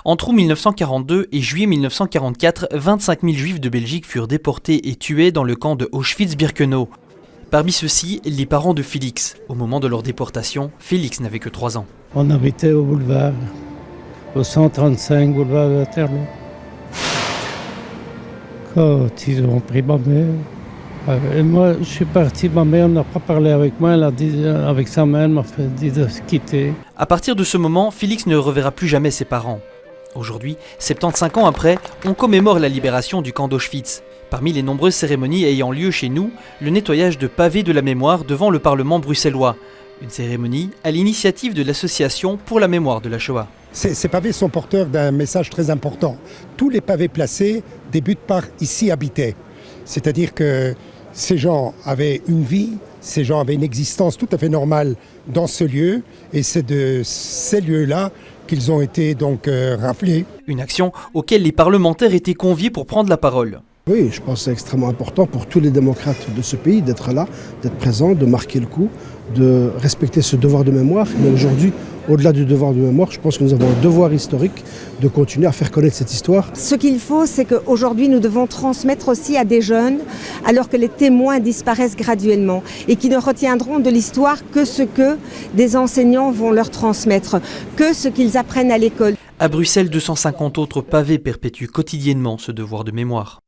Entre août 1942 et juillet 1944, 25 000 juifs de Belgique furent déportés et tués dans le camp de Auschwitz-Birkenau. Parmi ceux-ci, les parents de Félix. Au moment de leur déportation, Félix n'avait que 3 ans. On habitait au boulevard, au 135 boulevard Waterloo. Quand ils ont pris ma mère, et moi je suis parti, ma mère n'a pas parlé avec moi, elle a dit, avec sa main, elle m'a fait dire de se quitter. À partir de ce moment, Félix ne reverra plus jamais ses parents. Aujourd'hui, 75 ans après, on commémore la libération du camp d'Auschwitz. Parmi les nombreuses cérémonies ayant lieu chez nous, le nettoyage de pavés de la mémoire devant le Parlement bruxellois. Une cérémonie à l'initiative de l'Association pour la mémoire de la Shoah. Ces pavés sont porteurs d'un message très important. Tous les pavés placés débutent par « ici habiter ». C'est-à-dire que ces gens avaient une vie, ces gens avaient une existence tout à fait normale dans ce lieu, et c'est de ces lieux-là qu'ils ont été donc rappelés. Une action auquel les parlementaires étaient conviés pour prendre la parole. Oui, je pense que c'est extrêmement important pour tous les démocrates de ce pays d'être là, d'être présents, de marquer le coup, de respecter ce devoir de mémoire. Mais aujourd'hui, au-delà du devoir de mémoire, je pense que nous avons un devoir historique de continuer à faire connaître cette histoire. Ce qu'il faut, c'est qu'aujourd'hui, nous devons transmettre aussi à des jeunes, alors que les témoins disparaissent graduellement, et qui ne retiendront de l'histoire que ce que des enseignants vont leur transmettre, que ce qu'ils apprennent à l'école. À Bruxelles, 250 autres pavés perpétuent quotidiennement ce devoir de mémoire.